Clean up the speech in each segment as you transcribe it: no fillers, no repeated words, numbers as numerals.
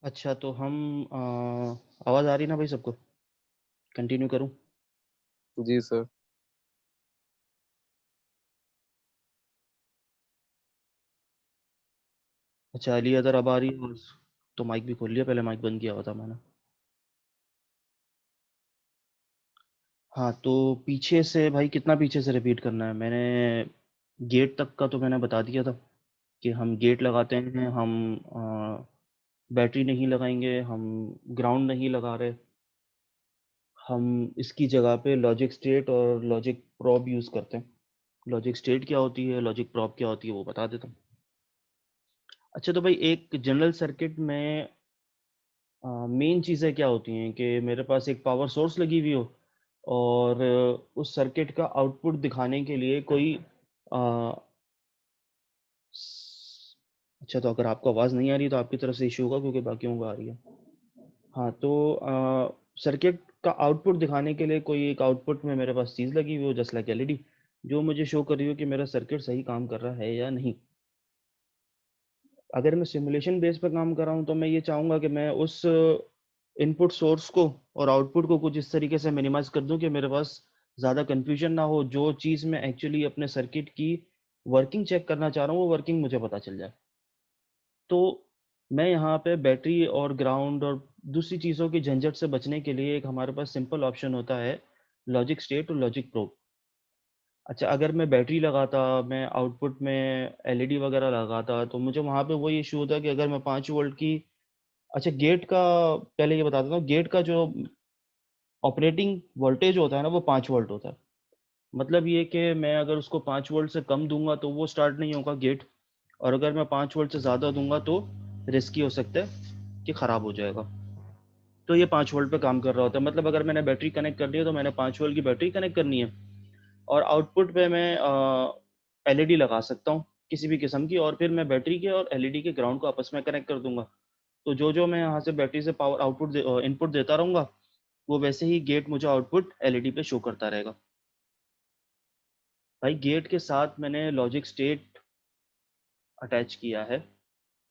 अच्छा, तो हम आवाज़ आ रही ना भाई सबको? कंटिन्यू करूँ? जी सर। अच्छा, अली अदर अब आ रही है आवाज़? तो माइक भी खोल लिया, पहले माइक बंद किया हुआ था मैंने। हाँ, तो पीछे से भाई कितना पीछे से रिपीट करना है? मैंने गेट तक का तो मैंने बता दिया था कि हम गेट लगाते हैं, हम बैटरी नहीं लगाएंगे, हम ग्राउंड नहीं लगा रहे, हम इसकी जगह पे लॉजिक स्टेट और लॉजिक प्रॉब यूज़ करते हैं। लॉजिक स्टेट क्या होती है, लॉजिक प्रॉब क्या होती है, वो बता देता हूँ। अच्छा, तो भाई एक जनरल सर्किट में मेन चीज़ें क्या होती हैं कि मेरे पास एक पावर सोर्स लगी हुई हो और उस सर्किट का आउटपुट दिखाने के लिए कोई अ, अच्छा, तो अगर आपको आवाज़ नहीं आ रही तो आपकी तरफ से इशू होगा क्योंकि बाकियों को आ रही है। हाँ, तो सर्किट का आउटपुट दिखाने के लिए कोई एक आउटपुट में मेरे पास चीज़ लगी हुई हो, जस्ट लाइक एलईडी, जो मुझे शो कर रही हो कि मेरा सर्किट सही काम कर रहा है या नहीं। अगर मैं सिमुलेशन बेस पर काम कर रहा हूँ तो मैं ये चाहूँगा कि मैं उस इनपुट सोर्स को और आउटपुट को कुछ इस तरीके से मिनिमाइज कर दूं कि मेरे पास ज़्यादा कन्फ्यूजन ना हो। जो चीज़ मैं एक्चुअली अपने सर्किट की वर्किंग चेक करना चाह रहा हूँ वो वर्किंग मुझे पता चल जाए। तो मैं यहाँ पे बैटरी और ग्राउंड और दूसरी चीज़ों की झंझट से बचने के लिए एक हमारे पास सिंपल ऑप्शन होता है, लॉजिक स्टेट और लॉजिक प्रोब। अच्छा, अगर मैं बैटरी लगाता, मैं आउटपुट में एलईडी वगैरह लगाता, तो मुझे वहाँ पे वही इशू होता कि अगर मैं 5 वोल्ट की। अच्छा, गेट का पहले ये बता देता हूँ, गेट का जो ऑपरेटिंग वोल्टेज होता है ना वो 5 वोल्ट होता है। मतलब ये कि मैं अगर उसको 5 वोल्ट से कम दूंगा तो वो स्टार्ट नहीं होगा गेट, और अगर मैं 5 वोल्ट से ज़्यादा दूंगा तो रिस्की हो सकता है कि ख़राब हो जाएगा। तो ये 5 वोल्ट पे काम कर रहा होता है। मतलब अगर मैंने बैटरी कनेक्ट कर ली है तो मैंने 5 वोल्ट की बैटरी कनेक्ट करनी है, और आउटपुट पे मैं एलईडी लगा सकता हूँ किसी भी किस्म की, और फिर मैं बैटरी के और एलईडी के ग्राउंड को आपस में कनेक्ट कर दूंगा। तो जो जो मैं यहाँ से बैटरी से पावर आउटपुट इनपुट देता रहूँगा, वो वैसे ही गेट मुझे आउटपुट एलईडी पे शो करता रहेगा। भाई गेट के साथ मैंने लॉजिक स्टेट अटैच किया है।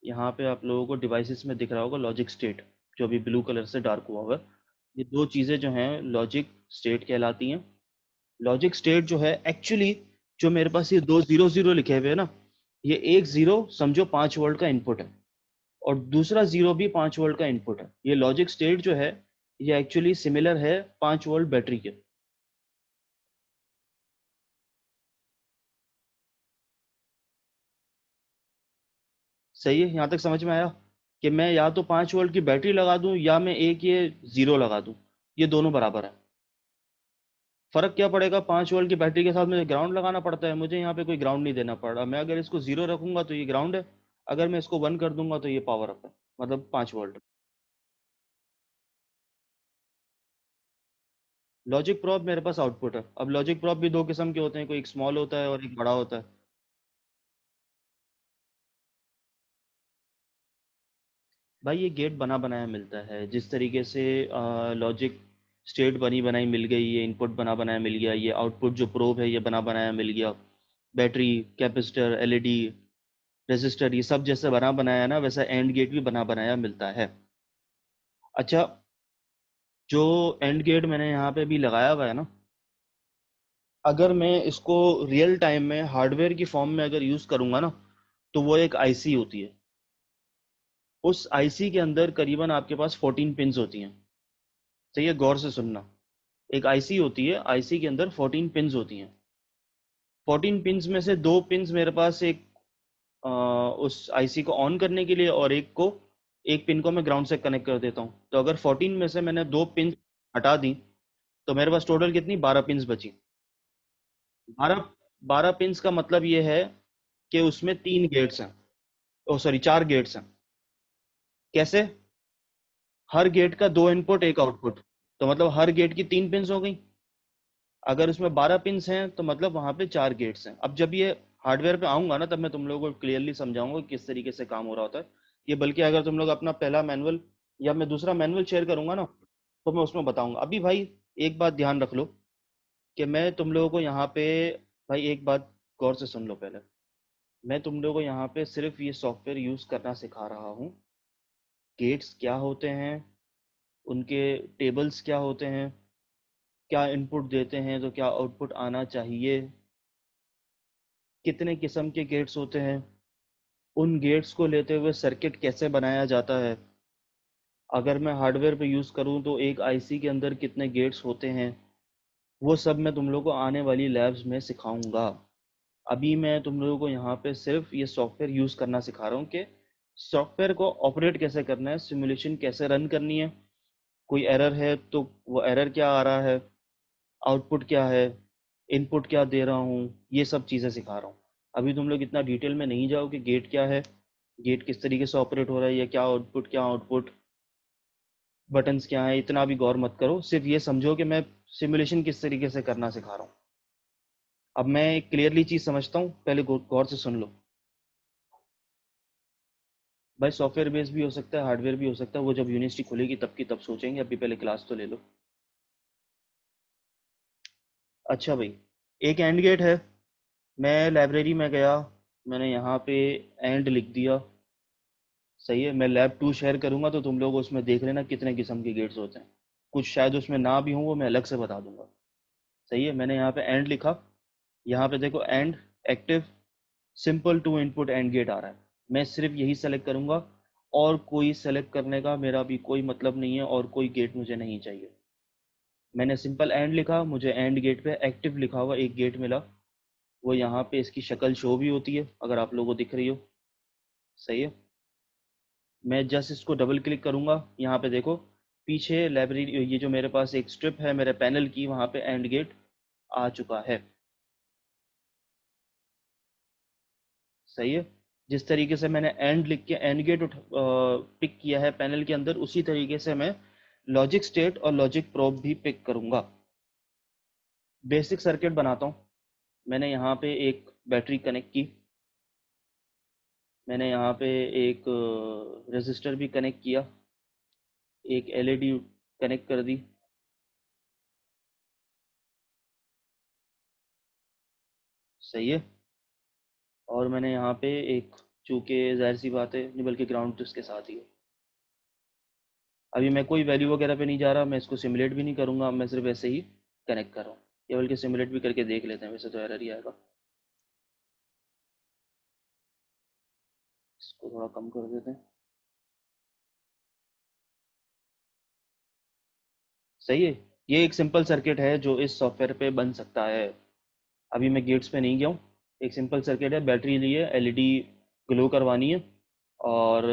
यहाँ पे आप लोगों को डिवाइसेस में दिख रहा होगा लॉजिक स्टेट, जो अभी ब्लू कलर से डार्क हुआ हुआ है। ये दो चीज़ें जो हैं लॉजिक स्टेट कहलाती हैं। लॉजिक स्टेट जो है एक्चुअली, जो मेरे पास ये दो जीरो जीरो लिखे हुए हैं ना, ये एक जीरो समझो 5 वोल्ट का इनपुट है, और दूसरा जीरो भी 5 वोल्ट का इनपुट है। ये लॉजिक स्टेट जो है ये एक्चुअली सिमिलर है 5 वोल्ट बैटरी के। सही है, यहाँ तक समझ में आया कि मैं या तो 5 वोल्ट की बैटरी लगा दूं या मैं एक ये जीरो लगा दूं, ये दोनों बराबर है। फर्क क्या पड़ेगा? 5 वोल्ट की बैटरी के साथ मुझे ग्राउंड लगाना पड़ता है, मुझे यहाँ पे कोई ग्राउंड नहीं देना पड़ रहा। मैं अगर इसको जीरो रखूंगा तो ये ग्राउंड है, अगर मैं इसको 1 कर दूंगा तो ये पावर अप है, मतलब 5 वोल्ट। लॉजिक प्रॉब मेरे पास आउटपुट है। अब लॉजिक प्रॉब भी दो किस्म के होते हैं, कोई एक स्मॉल होता है और एक बड़ा होता है। भाई ये गेट बना बनाया मिलता है, जिस तरीके से लॉजिक स्टेट बनी बनाई मिल गई, ये इनपुट बना बनाया मिल गया, ये आउटपुट जो प्रोब है ये बना बनाया मिल गया, बैटरी, कैपेसिटर, एलईडी, रेजिस्टर, ये सब जैसे बना बनाया है ना, वैसा एंड गेट भी बना बनाया मिलता है। अच्छा, जो एंड गेट मैंने यहाँ पे भी लगाया हुआ है ना, अगर मैं इसको रियल टाइम में हार्डवेयर की फॉर्म में अगर यूज़ करूँगा ना, तो वो एक आईसी होती है। उस आईसी के अंदर करीबन आपके पास 14 पिंस होती हैं। सही है, गौर से सुनना। एक आईसी होती है, आईसी के अंदर 14 पिंस होती हैं। 14 पिंस में से दो पिंस मेरे पास एक उस आईसी को ऑन करने के लिए, और एक पिन को मैं ग्राउंड से कनेक्ट कर देता हूँ। तो अगर 14 में से मैंने दो पिन हटा दी तो मेरे पास टोटल कितनी 12 पिंस बची। 12 12 पिंस का मतलब ये है कि उसमें तीन गेट्स हैं, ओ सॉरी, चार गेट्स हैं। कैसे? हर गेट का दो इनपुट एक आउटपुट, तो मतलब हर गेट की तीन पिंस हो गई। अगर उसमें 12 पिंस हैं तो मतलब वहां पे चार गेट्स हैं। अब जब ये हार्डवेयर पे आऊंगा ना, तब मैं तुम लोगों को क्लियरली समझाऊंगा कि किस तरीके से काम हो रहा होता है ये। बल्कि अगर तुम लोग अपना पहला मैनुअल या मैं दूसरा मैनुअल शेयर करूंगा ना, तो मैं उसमें बताऊंगा। अभी भाई एक बात ध्यान रख लो कि मैं तुम लोगों को यहाँ पे, भाई एक बात गौर से सुन लो पहले। मैं तुम लोगों को यहाँ पे सिर्फ ये सॉफ्टवेयर यूज करना सिखा रहा हूँ। गेट्स क्या होते हैं, उनके टेबल्स क्या होते हैं, क्या इनपुट देते हैं तो क्या आउटपुट आना चाहिए, कितने किस्म के गेट्स होते हैं, उन गेट्स को लेते हुए सर्किट कैसे बनाया जाता है, अगर मैं हार्डवेयर पे यूज़ करूँ तो एक आईसी के अंदर कितने गेट्स होते हैं, वो सब मैं तुम लोगों को आने वाली लैब्स में सिखाऊंगा। अभी मैं तुम लोगों को यहाँ पे सिर्फ ये सॉफ्टवेयर यूज़ करना सिखा रहा हूँ कि सॉफ्टवेयर को ऑपरेट कैसे करना है, सिमुलेशन कैसे रन करनी है, कोई एरर है तो वो एरर क्या आ रहा है, आउटपुट क्या है, इनपुट क्या दे रहा हूँ, ये सब चीज़ें सिखा रहा हूँ। अभी तुम लोग इतना डिटेल में नहीं जाओ कि गेट क्या है, गेट किस तरीके से ऑपरेट हो रहा है, या क्या आउटपुट, बटन्स क्या है, इतना भी गौर मत करो। सिर्फ ये समझो कि मैं सिमुलेशन किस तरीके से करना सिखा रहा हूँ। अब मैं क्लियरली चीज़ समझता हूँ, पहले गौर से सुन लो। भाई सॉफ्टवेयर बेस्ड भी हो सकता है, हार्डवेयर भी हो सकता है, वो जब यूनिवर्सिटी खुलेगी तब की तब सोचेंगे, अभी पहले क्लास तो ले लो। अच्छा भाई, एक एंड गेट है। मैं लाइब्रेरी में गया, मैंने यहाँ पे एंड लिख दिया। सही है, मैं लैब 2 शेयर करूंगा तो तुम लोग उसमें देख लेना कितने किस्म के गेट्स होते हैं। कुछ शायद उसमें ना भी हों, वो मैं अलग से बता दूंगा। सही है, मैंने यहाँ पे एंड लिखा। यहाँ पे देखो and active simple two input and gate आ रहा है। मैं सिर्फ यही सेलेक्ट करूंगा, और कोई सेलेक्ट करने का मेरा भी कोई मतलब नहीं है, और कोई गेट मुझे नहीं चाहिए। मैंने सिंपल एंड लिखा, मुझे एंड गेट पे एक्टिव लिखा हुआ एक गेट मिला। वो यहाँ पे इसकी शक्ल शो भी होती है, अगर आप लोगों को दिख रही हो। सही है, मैं जस्ट इसको डबल क्लिक करूंगा, यहाँ पे देखो पीछे लाइब्रेरी, ये जो मेरे पास एक स्ट्रिप है मेरे पैनल की, वहाँ पे एंड गेट आ चुका है। सही है, जिस तरीके से मैंने एंड लिख के एंड गेट पिक किया है पैनल के अंदर, उसी तरीके से मैं लॉजिक स्टेट और लॉजिक प्रोब भी पिक करूंगा। बेसिक सर्किट बनाता हूँ। मैंने यहाँ पे एक बैटरी कनेक्ट की, मैंने यहाँ पे एक रेजिस्टर भी कनेक्ट किया, एक एलईडी कनेक्ट कर दी। सही है, और मैंने यहाँ पे एक, चूँकि जाहिर सी बात है नहीं बल्कि ग्राउंड तो इसके साथ ही है। अभी मैं कोई वैल्यू वगैरह पे नहीं जा रहा, मैं इसको सिमुलेट भी नहीं करूँगा, मैं सिर्फ ऐसे ही कनेक्ट कर रहा हूँ। या बल्कि सिमुलेट भी करके देख लेते हैं, वैसे तो एरर ही आएगा। इसको थोड़ा कम कर देते हैं। सही है, ये एक सिंपल सर्किट है जो इस सॉफ्टवेयर पे बन सकता है। अभी मैं गेट्स पे नहीं गया हूँ। एक सिंपल सर्किट है, बैटरी ली है, एलईडी ग्लो करवानी है, और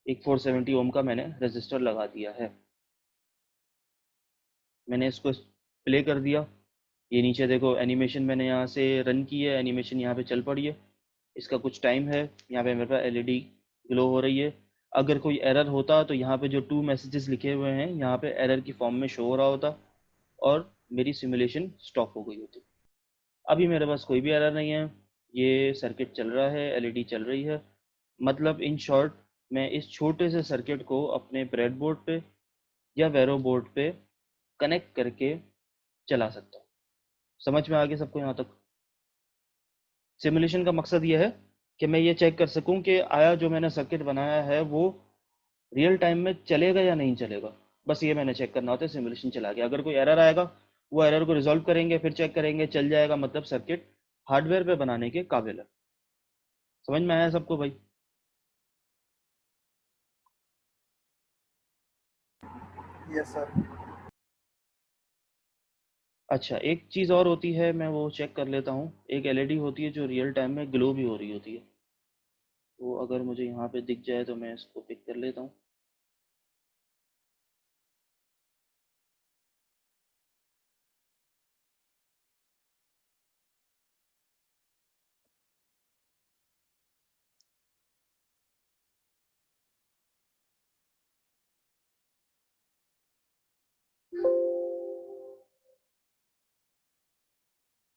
एक 470 ओम का मैंने रेजिस्टर लगा दिया है। मैंने इसको प्ले कर दिया। ये नीचे देखो एनिमेशन मैंने यहाँ से रन की है, एनिमेशन यहाँ पे चल पड़ी है। इसका कुछ टाइम है, यहाँ पे मेरे पास एलईडी ग्लो हो रही है। अगर कोई एरर होता तो यहाँ पे जो 2 मैसेजेस लिखे हुए हैं यहाँ पे एरर की फॉर्म में शो हो रहा होता, और मेरी सिमुलेशन स्टॉप हो गई होती। अभी मेरे पास कोई भी एरर नहीं है, ये सर्किट चल रहा है, एलईडी चल रही है। मतलब इन शॉर्ट, मैं इस छोटे से सर्किट को अपने ब्रेडबोर्ड पे या वेरो बोर्ड पे कनेक्ट करके चला सकता हूँ। समझ में आ गया सबको यहाँ तक? सिमुलेशन का मकसद ये है कि मैं ये चेक कर सकूं कि आया जो मैंने सर्किट बनाया है वो रियल टाइम में चलेगा या नहीं चलेगा। बस ये मैंने चेक करना होता है। सिमुलेशन चला गया, अगर कोई एरर आएगा वो एरर को रिजॉल्व करेंगे, फिर चेक करेंगे चल जाएगा, मतलब सर्किट हार्डवेयर पे बनाने के काबिल है। समझ में आया सबको भाई? Yes sir. अच्छा, एक चीज़ और होती है, मैं वो चेक कर लेता हूँ। एक एलईडी होती है जो रियल टाइम में ग्लो भी हो रही होती है, वो अगर मुझे यहाँ पे दिख जाए तो मैं इसको पिक कर लेता हूँ।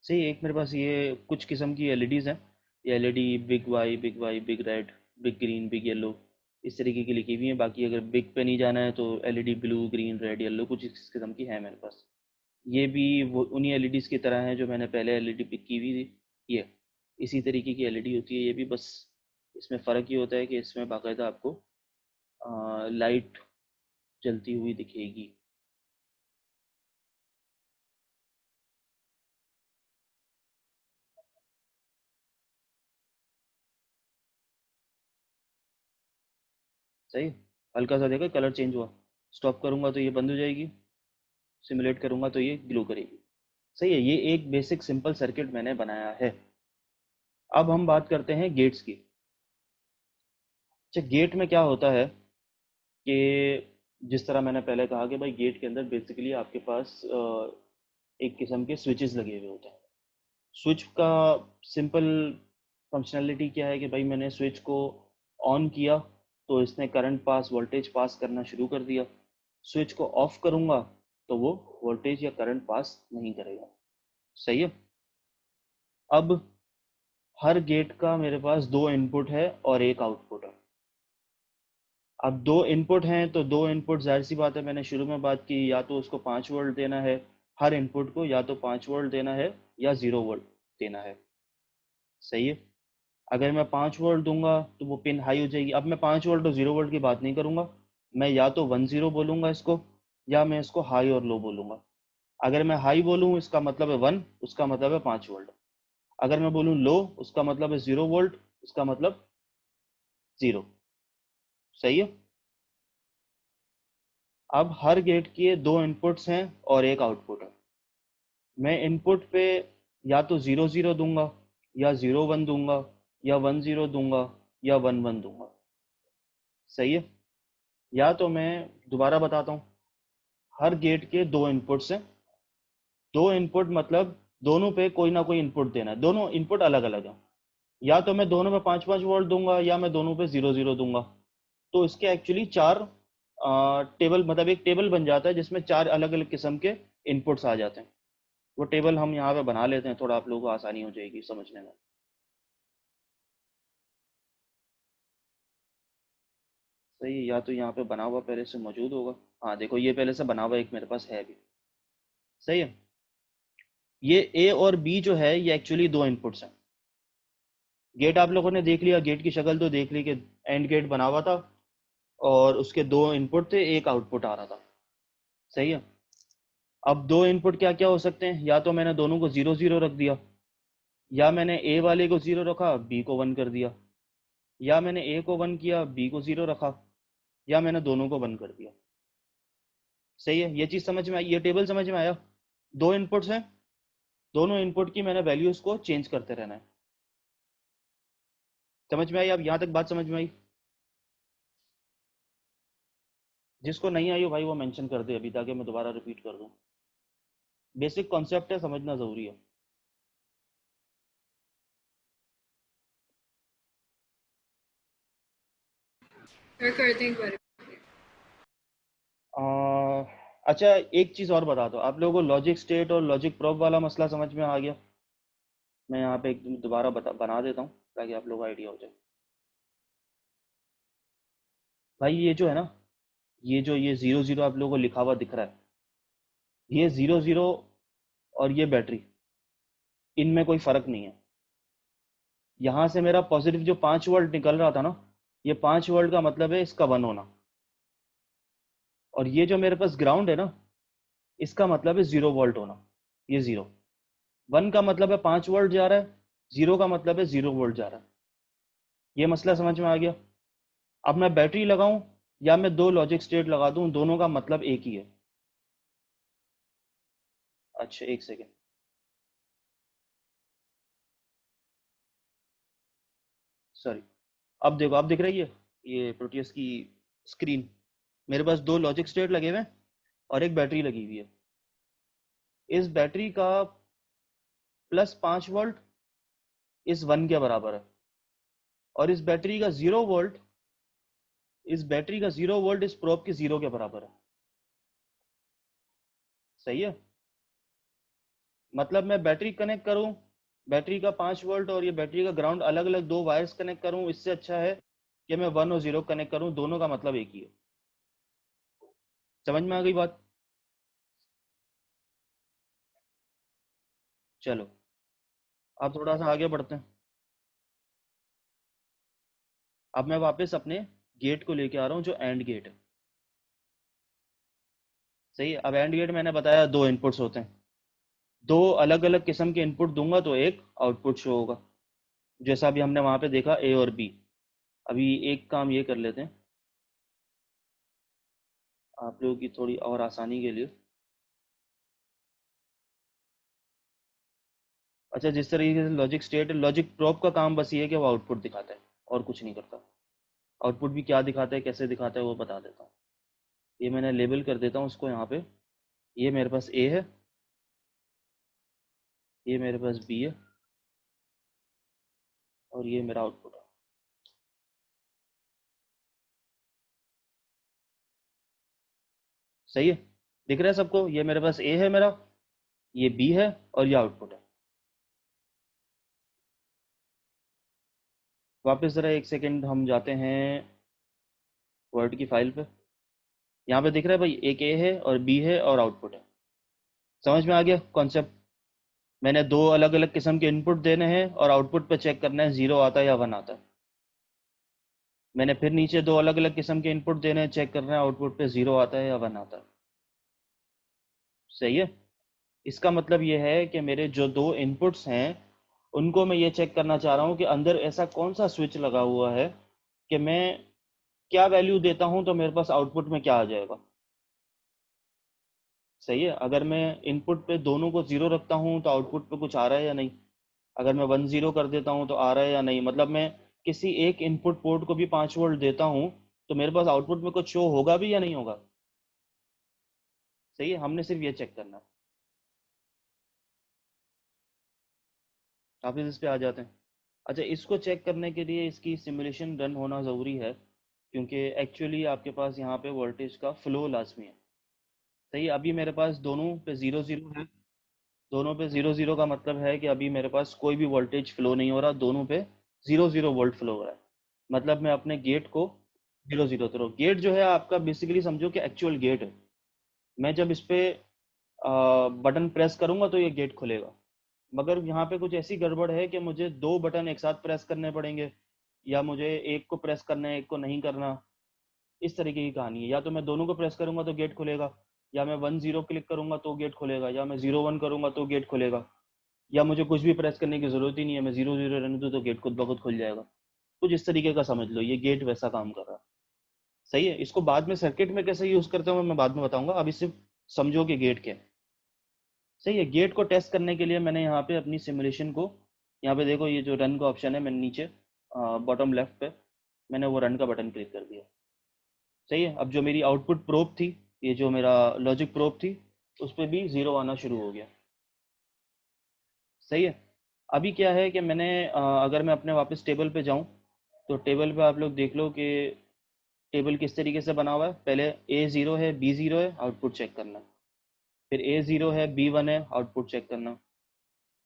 सही, एक मेरे पास ये कुछ किस्म की एलईडीज़ हैं। ये LED big white, big red, big green, big yellow, इस तरीके की लिखी हुई हैं। बाकी अगर बिग पे नहीं जाना है तो LED blue, green, red, yellow, कुछ इस किस्म की है मेरे पास। ये भी वो उन्हीं एलईडीज़ की तरह हैं जो मैंने पहले एलईडी पिक की हुई थी। ये इसी तरीके की एलईडी होती है ये भी, बस इसमें फ़र्क ये होता है कि इसमें बाकायदा आपको लाइट जलती हुई दिखेगी। सही। हल्का सा देखो कलर चेंज हुआ। स्टॉप करूंगा तो ये बंद हो जाएगी, सिमुलेट करूंगा तो ये ग्लो करेगी। सही है, ये एक बेसिक सिंपल सर्किट मैंने बनाया है। अब हम बात करते हैं गेट्स की। अच्छा, गेट में क्या होता है कि जिस तरह मैंने पहले कहा कि भाई गेट के अंदर बेसिकली आपके पास एक किस्म के स्विचेस लगे हुए होते हैं। स्विच का सिंपल फंक्शनैलिटी क्या है कि भाई मैंने स्विच को ऑन किया तो इसने करंट पास वोल्टेज पास करना शुरू कर दिया। स्विच को ऑफ करूंगा तो वो वोल्टेज या करंट पास नहीं करेगा। सही है। अब हर गेट का मेरे पास दो इनपुट है और एक आउटपुट है। अब दो इनपुट हैं तो दो इनपुट, जाहिर सी बात है, मैंने शुरू में बात की, या तो उसको 5 वोल्ट देना है हर इनपुट को, या तो 5 वोल्ट देना है या 0 वोल्ट देना है। सही है। अगर मैं 5 वोल्ट दूंगा तो वो पिन हाई हो जाएगी। अब मैं 5 वोल्ट और 0 वोल्ट की बात नहीं करूंगा, मैं या तो 1 0 बोलूंगा इसको, या मैं इसको हाई और लो बोलूंगा। अगर मैं हाई बोलूँ इसका मतलब है 1, उसका मतलब है 5 वोल्ट। अगर मैं बोलूँ लो उसका मतलब है 0 वोल्ट, उसका मतलब 0। सही है। अब हर गेट के दो इनपुट्स हैं और एक आउटपुट है। मैं इनपुट पे या तो 0 0 दूंगा, या 0 1 दूंगा, या 1 0 दूंगा, या 1 1 दूंगा। सही है। या तो मैं दोबारा बताता हूँ, हर गेट के दो इनपुट्स हैं। दो इनपुट मतलब दोनों पे कोई ना कोई इनपुट देना है, दोनों इनपुट अलग अलग हैं। या तो मैं दोनों पे 5 5 वोल्ट दूंगा, या मैं दोनों पे 0 0 दूंगा। तो इसके एक्चुअली चार टेबल, मतलब एक टेबल बन जाता है जिसमें चार अलग अलग किस्म के इनपुट्स आ जाते हैं। वो टेबल हम यहाँ पे बना लेते हैं, थोड़ा आप लोगों को आसानी हो जाएगी समझने में। सही है, या तो यहाँ पे बना हुआ पहले से मौजूद होगा। हाँ देखो, ये पहले से बना हुआ एक मेरे पास है भी। सही है। ये ए और बी जो है ये एक्चुअली दो इनपुट्स हैं। गेट आप लोगों ने देख लिया, गेट की शक्ल तो देख ली कि एंड गेट बना हुआ था और उसके दो इनपुट थे, एक आउटपुट आ रहा था। सही है। अब दो इनपुट क्या क्या हो सकते हैं, या तो मैंने दोनों को 0 0 रख दिया, या मैंने ए वाले को 0 रखा बी को 1 कर दिया, या मैंने ए को 1 किया बी को 0 रखा, या मैंने दोनों को 1 कर दिया। सही है, ये चीज समझ में आई, ये टेबल समझ में आया। दो इनपुट्स हैं, दोनों इनपुट की मैंने वैल्यूज को चेंज करते रहना है। समझ में आई? अब यहाँ तक बात समझ में आई? जिसको नहीं आई हो भाई वो मेंशन कर दे अभी, ताकि मैं दोबारा रिपीट कर दूं। बेसिक कॉन्सेप्ट है, समझना जरूरी है। मैं करते हैं एक बार। आ, अच्छा, एक चीज और बता दो, आप लोगों को लॉजिक स्टेट और लॉजिक प्रोब वाला मसला समझ में आ गया? मैं यहाँ पे एक दोबारा बना देता हूँ ताकि आप लोगों को आइडिया हो जाए। भाई ये जो है ना, ये 0 0 आप लोगों को लिखा हुआ दिख रहा है, ये 0 0 और ये बैटरी, इनमें कोई फर्क नहीं है। यहाँ से मेरा पॉजिटिव जो 5 वोल्ट निकल रहा था ना, ये 5 वोल्ट का मतलब है इसका 1 होना। और ये जो मेरे पास ग्राउंड है ना, इसका मतलब है 0 वोल्ट होना। ये 0 1 का मतलब है 5 वोल्ट जा रहा है, 0 का मतलब है 0 वोल्ट जा रहा है। ये मसला समझ में आ गया? अब मैं बैटरी लगाऊं या मैं दो लॉजिक स्टेट लगा दूं, दोनों का मतलब एक ही है। अच्छा एक सेकेंड। सॉरी। अब देखो, अब दिख रही है ये प्रोटियस की स्क्रीन? मेरे पास दो लॉजिक स्टेट लगे हुए हैं और एक बैटरी लगी हुई है। इस बैटरी का +5 वोल्ट इस 1 के बराबर है, और इस बैटरी का 0 वोल्ट, इस बैटरी का 0 वोल्ट इस प्रोब के 0 के बराबर है। सही है। मतलब मैं बैटरी कनेक्ट करूं, बैटरी का 5 वोल्ट और ये बैटरी का ग्राउंड अलग अलग दो वायर्स कनेक्ट करूं, इससे अच्छा है कि मैं 1 और 0 कनेक्ट करूं, दोनों का मतलब एक ही है। समझ में आ गई बात? चलो अब थोड़ा सा आगे बढ़ते हैं। अब मैं वापस अपने गेट को लेके आ रहा हूँ जो एंड गेट है। सही है। अब एंड गेट मैंने बताया दो इनपुट्स होते हैं, दो अलग अलग किस्म के इनपुट दूंगा तो एक आउटपुट शो होगा, जैसा अभी हमने वहां पे देखा ए और बी। अभी एक काम ये कर लेते हैं आप लोगों की थोड़ी और आसानी के लिए। अच्छा, जिस तरीके से लॉजिक स्टेट, लॉजिक प्रोब का काम बस ये है कि वो आउटपुट दिखाता है और कुछ नहीं करता। आउटपुट भी क्या दिखाता है, कैसे दिखाता है, वो बता देता हूँ। ये मैंने लेबल कर देता हूँ उसको यहाँ पे। ये मेरे पास ए है, ये मेरे पास बी है, और ये मेरा आउटपुट है। सही है, दिख रहा है सबको? ये मेरे पास ए है मेरा, ये बी है, और ये आउटपुट है। वापस ज़रा एक सेकेंड हम जाते हैं वर्ड की फाइल पे। यहाँ पे दिख रहा है भाई, एक ए है और बी है और आउटपुट है। समझ में आ गया कॉन्सेप्ट? मैंने दो अलग अलग किस्म के इनपुट देने हैं और आउटपुट पे चेक करना है जीरो आता है या वन आता है। मैंने फिर नीचे दो अलग अलग किस्म के इनपुट देने हैं, चेक करना है आउटपुट पे जीरो आता है या वन आता है। सही है। इसका मतलब ये है कि मेरे जो दो इनपुट्स हैं उनको मैं ये चेक करना चाह रहा हूँ कि अंदर ऐसा कौन सा स्विच लगा हुआ है कि मैं क्या वैल्यू देता हूँ तो मेरे पास आउटपुट में क्या आ जाएगा। सही है। अगर मैं इनपुट पे दोनों को जीरो रखता हूँ तो आउटपुट पे कुछ आ रहा है या नहीं। अगर मैं वन जीरो कर देता हूँ तो आ रहा है या नहीं। मतलब मैं किसी एक इनपुट पोर्ट को भी 5 वोल्ट देता हूँ तो मेरे पास आउटपुट में कुछ शो होगा भी या नहीं होगा। सही है, हमने सिर्फ ये चेक करना है। आप इस पे आ जाते हैं। अच्छा, इसको चेक करने के लिए इसकी सिमुलेशन रन होना ज़रूरी है, क्योंकि एक्चुअली आपके पास यहाँ पे वोल्टेज का फ्लो लाजमी है। सही है। अभी मेरे पास दोनों पे ज़ीरो ज़ीरो है। दोनों पे ज़ीरो ज़ीरो का मतलब है कि अभी मेरे पास कोई भी वोल्टेज फ्लो नहीं हो रहा, दोनों पे ज़ीरो ज़ीरो वोल्ट फ्लो हो रहा है। मतलब मैं अपने गेट को ज़ीरो ज़ीरो करो। गेट जो है आपका बेसिकली समझो कि एक्चुअल गेट है। मैं जब इस पे बटन प्रेस करूंगा तो ये गेट खुलेगा। मगर यहाँ पे कुछ ऐसी गड़बड़ है कि मुझे दो बटन एक साथ प्रेस करने पड़ेंगे, या मुझे एक को प्रेस करना है एक को नहीं करना। इस तरीके की कहानी है। या तो मैं दोनों को प्रेस करूंगा तो गेट खुलेगा, या मैं वन जीरो क्लिक करूंगा तो गेट खुलेगा, या मैं जीरो वन करूंगा तो गेट खुलेगा, या मुझे कुछ भी प्रेस करने की जरूरत ही नहीं है, मैं जीरो जीरो रहने दूँ तो गेट खुद ब खुद खुल जाएगा। कुछ इस तरीके का समझ लो, ये गेट वैसा काम कर रहा है। सही है। इसको बाद में सर्किट में कैसे यूज करते हो मैं बाद में बताऊंगा, अभी सिर्फ समझो कि गेट क्या है। सही है। गेट को टेस्ट करने के लिए मैंने यहाँ पे अपनी सिमुलेशन को, यहाँ पे देखो ये जो रन का ऑप्शन है, मैंने नीचे बॉटम लेफ्ट पे मैंने वो रन का बटन क्लिक कर दिया। सही है। अब जो मेरी आउटपुट प्रोब थी, ये जो मेरा लॉजिक प्रोब थी, उस पर भी ज़ीरो आना शुरू हो गया। सही है। अभी क्या है कि मैंने अगर मैं अपने वापस टेबल पे जाऊं तो टेबल पे आप लोग देख लो कि टेबल किस तरीके से बना हुआ है। पहले ए ज़ीरो है बी ज़ीरो है, आउटपुट चेक करना। फिर ए ज़ीरो है बी वन है, आउटपुट चेक करना।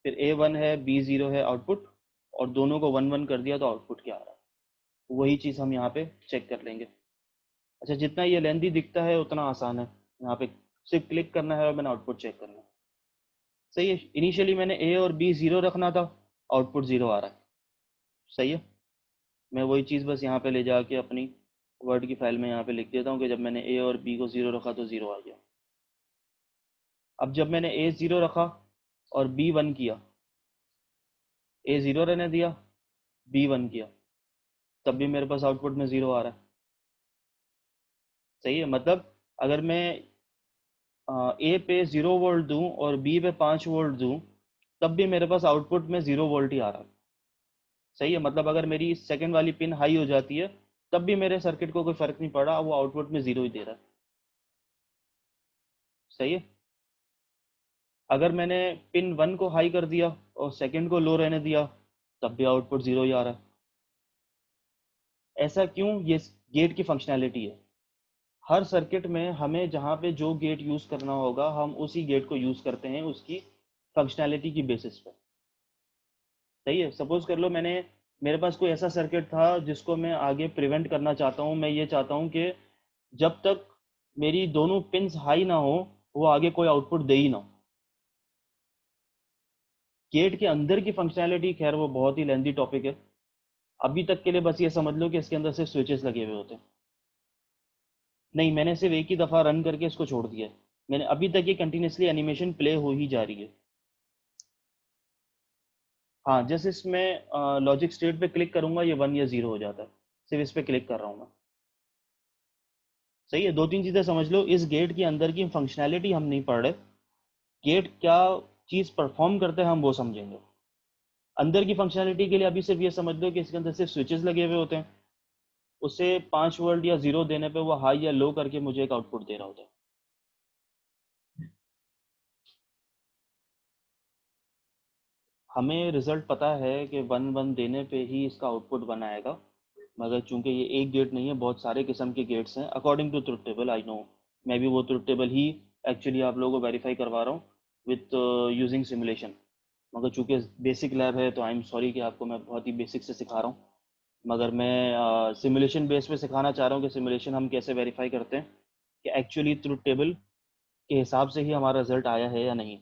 फिर ए वन है बी ज़ीरो है, आउटपुट। और दोनों को वन वन कर दिया तो आउटपुट क्या आ रहा है, वही चीज़ हम यहाँ पे चेक कर लेंगे। अच्छा, जितना ये लेंदी दिखता है उतना आसान है। यहाँ पे सिर्फ क्लिक करना है और मैंने आउटपुट चेक करना है। सही है। इनिशियली मैंने ए और बी ज़ीरो रखना था, आउटपुट ज़ीरो आ रहा है। सही है। मैं वही चीज़ बस यहाँ पे ले जाके अपनी वर्ड की फाइल में यहाँ पे लिख देता हूँ कि जब मैंने ए और बी को ज़ीरो रखा तो ज़ीरो आ गया। अब जब मैंने ए ज़ीरो रखा और बी वन किया, ए ज़ीरो रहने दिया, बी वन किया, तब भी मेरे पास आउटपुट में ज़ीरो आ रहा है। सही है। मतलब अगर मैं ए पे 0 वोल्ट दूं और बी पे 5 वोल्ट दूं, तब भी मेरे पास आउटपुट में 0 वोल्ट ही आ रहा है। सही है। मतलब अगर मेरी सेकंड वाली पिन हाई हो जाती है तब भी मेरे सर्किट को कोई फर्क नहीं पड़ा, वो आउटपुट में जीरो ही दे रहा है। सही है। अगर मैंने पिन वन को हाई कर दिया और सेकंड को लो रहने दिया, तब भी आउटपुट जीरो ही आ रहा है। ऐसा क्यों? ये गेट की फंक्शनैलिटी है। हर सर्किट में हमें जहाँ पे जो गेट यूज़ करना होगा हम उसी गेट को यूज़ करते हैं, उसकी फंक्शनैलिटी की बेसिस पे। सही है। सपोज कर लो मैंने, मेरे पास कोई ऐसा सर्किट था जिसको मैं आगे प्रिवेंट करना चाहता हूँ। मैं ये चाहता हूँ कि जब तक मेरी दोनों पिंस हाई ना हो वो आगे कोई आउटपुट दे ही ना। गेट के अंदर की फंक्शनैलिटी खैर वो बहुत ही लेंदी टॉपिक है, अभी तक के लिए बस ये समझ लो कि इसके अंदर सिर्फ स्विचेस लगे हुए होते हैं। नहीं, मैंने सिर्फ एक ही दफ़ा रन करके इसको छोड़ दिया है। मैंने अभी तक ये कंटिन्यूसली एनिमेशन प्ले हो ही जा रही है। हाँ, जैसे इसमें लॉजिक स्टेट पे क्लिक करूंगा ये 1 या 0 हो जाता है। सिर्फ इस पे क्लिक कर रहा हूँ मैं। सही है, दो तीन चीज़ें समझ लो, इस गेट के अंदर की फंक्शनैलिटी हम नहीं पढ़ रहे। गेट क्या चीज़ परफॉर्म करता है हम वो समझेंगे। अंदर की फंक्शनैलिटी के लिए अभी सिर्फ ये समझ लो कि इसके अंदर सिर्फ स्विचेस लगे हुए होते हैं। उसे 5 वोल्ट या 0 देने पे वो हाई या लो करके मुझे एक आउटपुट दे रहा होता है। हमें रिजल्ट पता है कि 1 1 देने पे ही इसका आउटपुट 1 आएगा। मगर चूंकि ये एक गेट नहीं है, बहुत सारे किस्म के गेट्स हैं according to truth table. I know, मैं भी वो ट्रुथ टेबल ही एक्चुअली आप लोगों को वेरीफाई करवा रहा हूँ विथ यूजिंग सिमुलेशन। मगर चूंकि बेसिक लैब है तो आई एम सॉरी कि आपको मैं बहुत ही बेसिक से सिखा रहा हूँ। मगर मैं सिमुलेशन बेस पे सिखाना चाह रहा हूँ कि सिमुलेशन हम कैसे वेरीफाई करते हैं कि एक्चुअली ट्रुथ टेबल के हिसाब से ही हमारा रिजल्ट आया है या नहीं।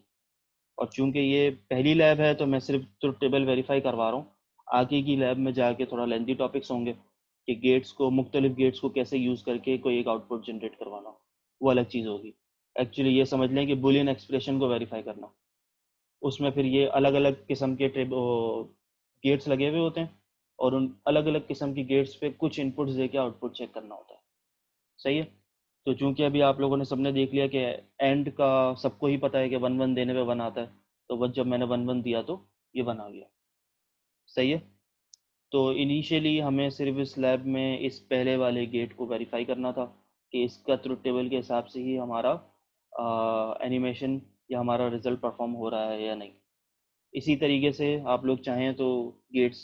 और चूंकि ये पहली लैब है तो मैं सिर्फ ट्रुथ टेबल वेरीफाई करवा रहा हूँ। आगे की लैब में जाके थोड़ा लेंथी टॉपिक्स होंगे कि गेट्स को, मुख्तलिफ गेट्स को कैसे यूज़ करके कोई एक आउटपुट जनरेट करवाना, वो अलग चीज़ होगी। एक्चुअली ये समझ लें कि बुलियन एक्सप्रेशन को वेरीफाई करना, उसमें फिर ये अलग अलग किस्म के गेट्स लगे हुए होते हैं और उन अलग अलग किस्म की गेट्स पे कुछ इनपुट्स दे के आउटपुट चेक करना होता है। सही है। तो चूंकि अभी आप लोगों ने सबने देख लिया कि एंड का सबको ही पता है कि 1 1 देने पे 1 आता है, तो बस जब मैंने 1 1 दिया तो ये 1 आ गया। सही है। तो इनिशियली हमें सिर्फ इस लैब में इस पहले वाले गेट को वेरीफाई करना था कि इसका ट्रुथ टेबल के हिसाब से ही हमारा एनिमेशन या हमारा रिजल्ट परफॉर्म हो रहा है या नहीं। इसी तरीके से आप लोग चाहें तो गेट्स,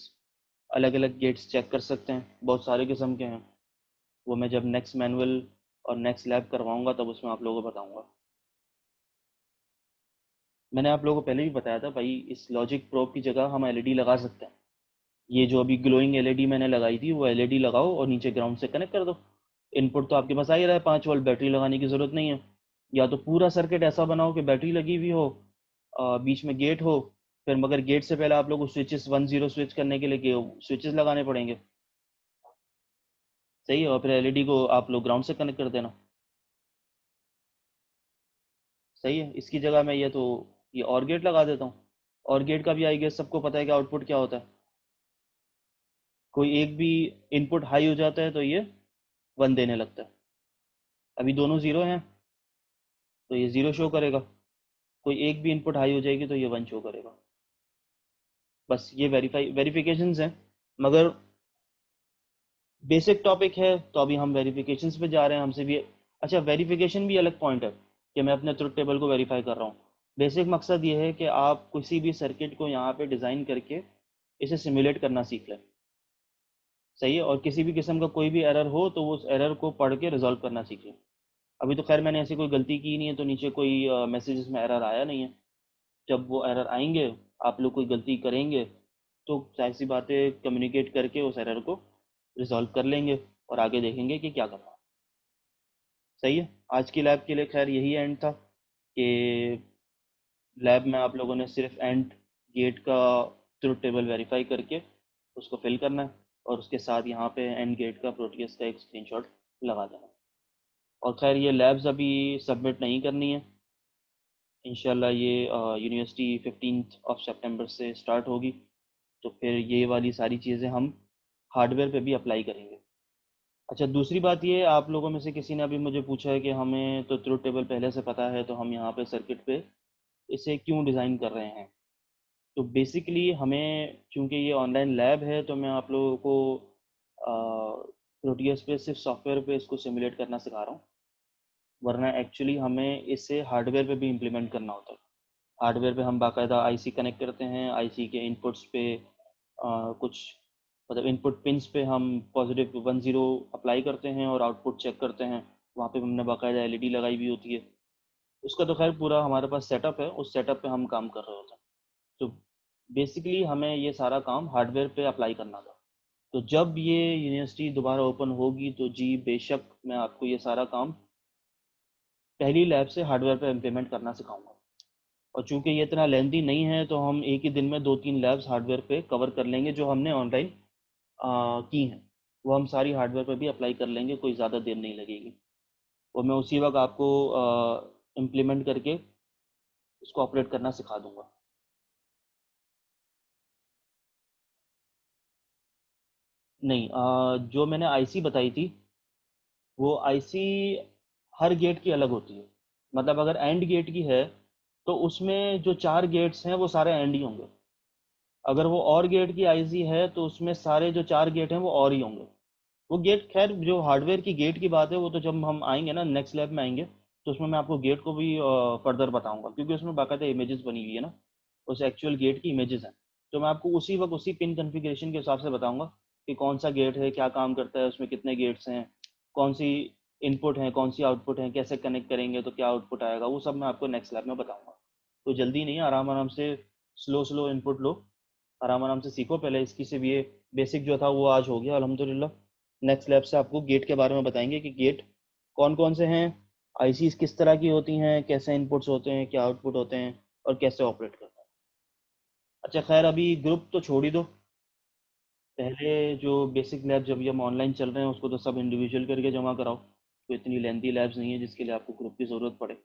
अलग अलग गेट्स चेक कर सकते हैं, बहुत सारे किस्म के हैं। वो मैं जब नेक्स्ट मैनुअल और नेक्स्ट लैब करवाऊंगा तब उसमें आप लोगों को बताऊंगा। मैंने आप लोगों को पहले भी बताया था भाई, इस लॉजिक प्रोब की जगह हम एलईडी लगा सकते हैं। ये जो अभी ग्लोइंग एलईडी मैंने लगाई थी वो एलईडी लगाओ और नीचे ग्राउंड से कनेक्ट कर दो। इनपुट तो आपके पास आ ही रहा है 5 वोल्ट, बैटरी लगाने की ज़रूरत नहीं है। या तो पूरा सर्किट ऐसा बनाओ कि बैटरी लगी हुई हो, बीच में गेट हो, फिर मगर गेट से पहले आप लोग को स्विचेस 1 0 स्विच करने के लिए स्विचेस लगाने पड़ेंगे। सही है, और फिर एलईडी को आप लोग ग्राउंड से कनेक्ट कर देना। सही है, इसकी जगह मैं ये और गेट लगा देता हूँ। और गेट का भी आई गेस सबको पता है कि आउटपुट क्या होता है। कोई एक भी इनपुट हाई हो जाता है तो ये 1 देने लगता है। अभी दोनों 0 हैं तो ये 0 शो करेगा। कोई एक भी इनपुट हाई हो जाएगी तो ये 1 शो करेगा। बस ये वेरिफिकेशंस हैं। मगर बेसिक टॉपिक है तो अभी हम वेरिफिकेशंस पे जा रहे हैं, हमसे भी। अच्छा, वेरिफिकेशन भी अलग पॉइंट है कि मैं अपने ट्रुथ टेबल को वेरीफाई कर रहा हूँ। बेसिक मकसद ये है कि आप किसी भी सर्किट को यहाँ पे डिज़ाइन करके इसे सिमुलेट करना सीख लें। सही है, और किसी भी किस्म का कोई भी एरर हो तो वो उस एरर को पढ़ के रिजॉल्व करना सीख लें। अभी तो खैर मैंने ऐसी कोई गलती की नहीं है तो नीचे कोई मैसेजेस में एरर आया नहीं है। जब वो एरर आएंगे, आप लोग कोई गलती करेंगे तो जाहिर सी बातें कम्युनिकेट करके उस एरर को रिजॉल्व कर लेंगे और आगे देखेंगे कि क्या करना है। सही है। आज की लैब के लिए खैर यही एंड था कि लैब में आप लोगों ने सिर्फ एंड गेट का ट्रुथ टेबल वेरीफाई करके उसको फिल करना है और उसके साथ यहाँ पे एंड गेट का प्रोटीएस का एक स्क्रीनशॉट लगा देना है। और खैर ये लैब्स अभी सबमिट नहीं करनी है। इंशाल्लाह ये यूनिवर्सिटी 15 सितंबर से स्टार्ट होगी, तो फिर ये वाली सारी चीज़ें हम हार्डवेयर पे भी अप्लाई करेंगे। अच्छा, दूसरी बात ये, आप लोगों में से किसी ने अभी मुझे पूछा है कि हमें तो ट्रुथ टेबल पहले से पता है तो हम यहाँ पे सर्किट पे इसे क्यों डिज़ाइन कर रहे हैं। तो बेसिकली हमें, चूंकि ये ऑनलाइन लैब है तो मैं आप लोगों को प्रोटियस पे सिर्फ सॉफ्टवेयर पे इसको सिमुलेट करना सिखा रहा हूँ। वरना एक्चुअली हमें इसे हार्डवेयर पे भी इम्प्लीमेंट करना होता है। हार्डवेयर पे हम बाकायदा आईसी कनेक्ट करते हैं, आईसी के इनपुट्स पे कुछ, मतलब इनपुट पिंस पे हम पॉजिटिव 1 0 अप्लाई करते हैं और आउटपुट चेक करते हैं। वहाँ पे हमने बाकायदा एलईडी लगाई हुई होती है। उसका तो खैर पूरा हमारे पास सेटअप है, उस सेटअप पे हम काम कर रहे होते हैं। तो बेसिकली हमें ये सारा काम हार्डवेयर पे अप्लाई करना था। तो जब ये यूनिवर्सिटी दोबारा ओपन होगी तो जी बेशक मैं आपको ये सारा काम पहली लैब से हार्डवेयर पे इम्प्लीमेंट करना सिखाऊंगा। और चूंकि ये इतना लेंथी नहीं है तो हम एक ही दिन में 2 3 लैब्स हार्डवेयर पे कवर कर लेंगे जो हमने ऑनलाइन की हैं, वो हम सारी हार्डवेयर पर भी अप्लाई कर लेंगे, कोई ज़्यादा देर नहीं लगेगी। और मैं उसी वक्त आपको इम्प्लीमेंट करके उसको ऑपरेट करना सिखा दूंगा। नहीं, जो मैंने आईसी बताई थी, वो आईसी हर गेट की अलग होती है। मतलब अगर एंड गेट की है तो उसमें जो 4 गेट्स हैं वो सारे एंड ही होंगे। अगर वो और गेट की आईसी है तो उसमें सारे जो 4 गेट हैं वो और ही होंगे। वो गेट, खैर जो हार्डवेयर की गेट की बात है वो तो जब हम आएंगे ना, नेक्स्ट लैब में आएंगे, तो उसमें मैं आपको गेट को भी फर्दर बताऊंगा, क्योंकि उसमें बाकायदा इमेजेस बनी हुई है ना, उस एक्चुअल गेट की इमेजेस हैं। तो मैं आपको उसी वक्त उसी पिन कन्फिग्रेशन के हिसाब से बताऊंगा कि कौन सा गेट है, क्या काम करता है, उसमें कितने गेट्स हैं, कौन सी इनपुट है, कौन सी आउटपुट है, कैसे कनेक्ट करेंगे तो क्या आउटपुट आएगा, वो सब मैं आपको नेक्स्ट लैब में बताऊंगा। तो जल्दी नहीं, आराम आराम से, स्लो स्लो इनपुट लो, आराम आराम से सीखो। पहले इसकी सिर्फ ये बेसिक जो था वो आज हो गया अल्हम्दुलिल्लाह। नेक्स्ट लैब से आपको गेट के बारे में बताएंगे कि गेट कौन कौन से हैं, आईसीज किस तरह की होती हैं, कैसे इनपुट्स होते हैं, क्या आउटपुट होते हैं, और कैसे ऑपरेट करते हैं। अच्छा खैर, अभी ग्रुप तो छोड़ ही दो। पहले जो बेसिक लैब जब ये हम ऑनलाइन चल रहे हैं उसको तो सब इंडिविजुअल करके जमा कराओ, तो इतनी लेंथी लैब्स नहीं है जिसके लिए आपको ग्रुप की ज़रूरत पड़े।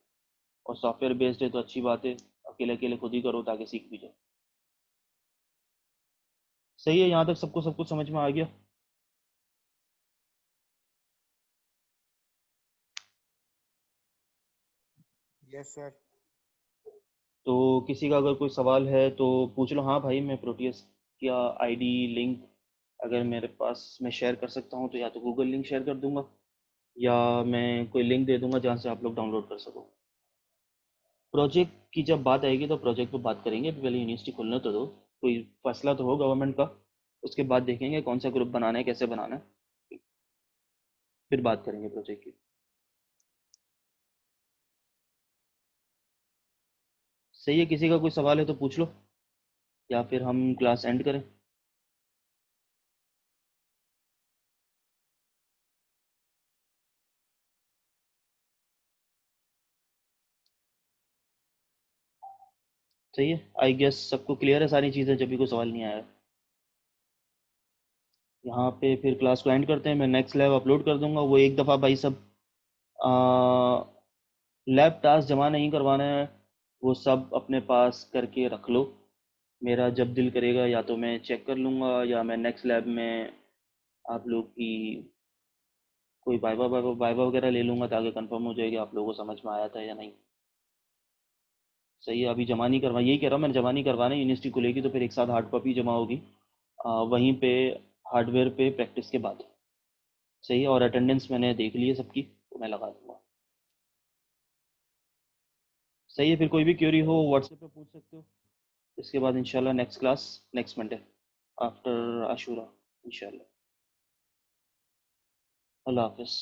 और सॉफ्टवेयर बेस्ड है तो अच्छी बात है, अकेले अकेले खुद ही करो ताकि सीख भी जाओ। सही है, यहाँ तक सबको सब कुछ समझ में आ गया। Yes sir. तो किसी का अगर कोई सवाल है तो पूछ लो। हाँ भाई, मैं प्रोटियस का आईडी लिंक अगर मेरे पास मैं शेयर कर सकता हूँ तो या तो गूगल लिंक शेयर कर दूंगा, या मैं कोई लिंक दे दूंगा जहाँ से आप लोग डाउनलोड कर सको। प्रोजेक्ट की जब बात आएगी तो प्रोजेक्ट पे बात करेंगे, अभी पहले यूनिवर्सिटी खुलने तो दो, कोई फैसला तो हो गवर्नमेंट का, उसके बाद देखेंगे कौन सा ग्रुप बनाना है, कैसे बनाना है, फिर बात करेंगे प्रोजेक्ट की। सही है, किसी का कोई सवाल है तो पूछ लो, या फिर हम क्लास एंड करें। सही है, आई गेस सबको क्लियर है सारी चीज़ें, जब भी कोई सवाल नहीं आया। यहाँ पे फिर क्लास को एंड करते हैं, मैं नेक्स्ट लैब अपलोड कर दूंगा। वो एक दफ़ा भाई सब लैब टास्क जमा नहीं करवाना है, वो सब अपने पास करके रख लो। मेरा जब दिल करेगा या तो मैं चेक कर लूँगा, या मैं नेक्स्ट लैब में आप लोग की कोई वाइवा वाइवा वाइवा वगैरह ले लूँगा, ताकि कंफर्म हो जाए कि आप लोगों को समझ में आया था या नहीं। सही है, अभी जमा नहीं करवा, यही कह रहा हूँ, मैंने जमा नहीं करवाना है। यूनिवर्सिटी खुलेगी तो फिर एक साथ हार्ड कॉपी जमा होगी, वहीं पे हार्डवेयर पे प्रैक्टिस के बाद। सही है, और अटेंडेंस मैंने देख ली है सबकी, तो मैं लगा दूंगा। सही है, फिर कोई भी क्वेरी हो व्हाट्सएप पे पूछ सकते हो। इसके बाद इंशाल्लाह next class next Monday after Ashura इंशाल्लाह। अल्लाह हाफिज़।